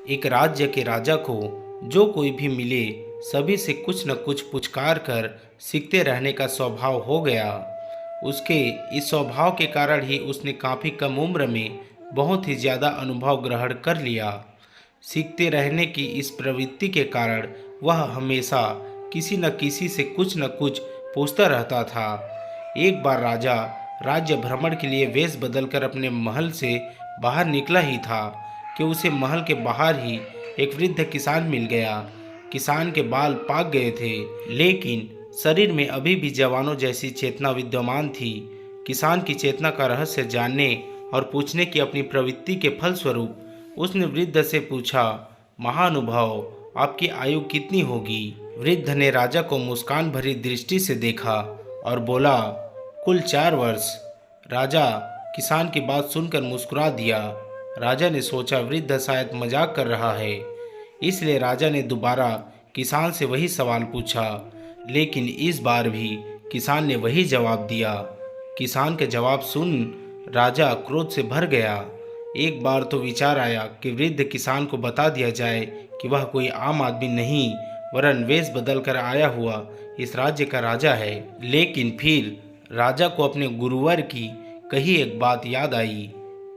एक राज्य के राजा को जो कोई भी मिले सभी से कुछ न कुछ पुचकार कर सीखते रहने का स्वभाव हो गया। उसके इस स्वभाव के कारण ही उसने काफ़ी कम उम्र में बहुत ही ज़्यादा अनुभव ग्रहण कर लिया। सीखते रहने की इस प्रवृत्ति के कारण वह हमेशा किसी न किसी से कुछ न कुछ पूछता रहता था। एक बार राजा राज्य भ्रमण के लिए वेश बदलकर अपने महल से बाहर निकला ही था कि उसे महल के बाहर ही एक वृद्ध किसान मिल गया। किसान के बाल पाक गए थे, लेकिन शरीर में अभी भी जवानों जैसी चेतना विद्यमान थी। किसान की चेतना का रहस्य जानने और पूछने की अपनी प्रवृत्ति के फलस्वरूप उसने वृद्ध से पूछा, महानुभाव, आपकी आयु कितनी होगी? वृद्ध ने राजा को मुस्कान भरी दृष्टि से देखा और बोला, कुल 4 वर्ष। राजा किसान की बात सुनकर मुस्कुरा दिया। राजा ने सोचा वृद्ध शायद मजाक कर रहा है, इसलिए राजा ने दोबारा किसान से वही सवाल पूछा, लेकिन इस बार भी किसान ने वही जवाब दिया। किसान के जवाब सुन राजा क्रोध से भर गया। एक बार तो विचार आया कि वृद्ध किसान को बता दिया जाए कि वह कोई आम आदमी नहीं वरन वेश बदल कर आया हुआ इस राज्य का राजा है। लेकिन फिर राजा को अपने गुरुवर की कही एक बात याद आई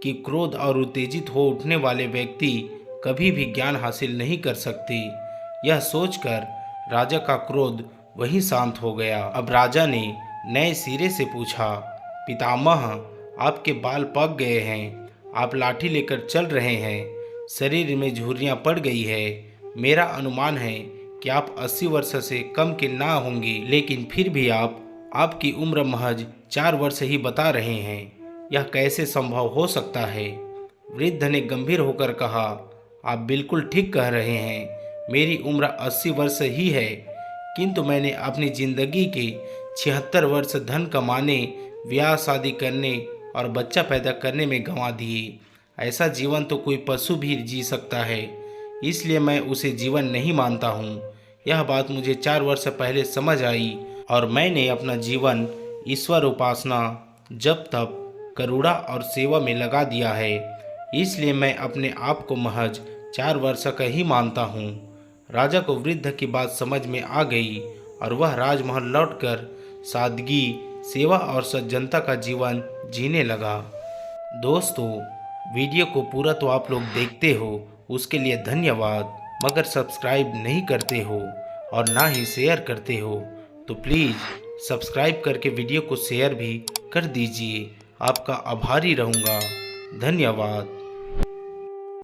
कि क्रोध और उत्तेजित हो उठने वाले व्यक्ति कभी भी ज्ञान हासिल नहीं कर सकते। यह सोचकर राजा का क्रोध वहीं शांत हो गया। अब राजा ने नए सिरे से पूछा, पितामह, आपके बाल पक गए हैं, आप लाठी लेकर चल रहे हैं, शरीर में झुर्रियाँ पड़ गई है। मेरा अनुमान है कि आप 80 वर्ष से कम के ना होंगे, लेकिन फिर भी आपकी उम्र महज 4 वर्ष ही बता रहे हैं। यह कैसे संभव हो सकता है? वृद्ध ने गंभीर होकर कहा, आप बिल्कुल ठीक कह रहे हैं। मेरी उम्र 80 वर्ष ही है, किंतु मैंने अपनी जिंदगी के 76 वर्ष धन कमाने, ब्याह शादी करने और बच्चा पैदा करने में गंवा दिए। ऐसा जीवन तो कोई पशु भी जी सकता है, इसलिए मैं उसे जीवन नहीं मानता हूँ। यह बात मुझे 4 वर्ष पहले समझ आई और मैंने अपना जीवन ईश्वर उपासना, जप तप, करुणा और सेवा में लगा दिया है। इसलिए मैं अपने आप को महज 4 वर्ष का ही मानता हूँ। राजा को वृद्ध की बात समझ में आ गई और वह राजमहल लौटकर सादगी, सेवा और सज्जनता का जीवन जीने लगा। दोस्तों, वीडियो को पूरा तो आप लोग देखते हो, उसके लिए धन्यवाद। मगर सब्सक्राइब नहीं करते हो और ना ही शेयर करते हो, तो प्लीज़ सब्सक्राइब करके वीडियो को शेयर भी कर दीजिए। आपका आभारी रहूँगा। धन्यवाद।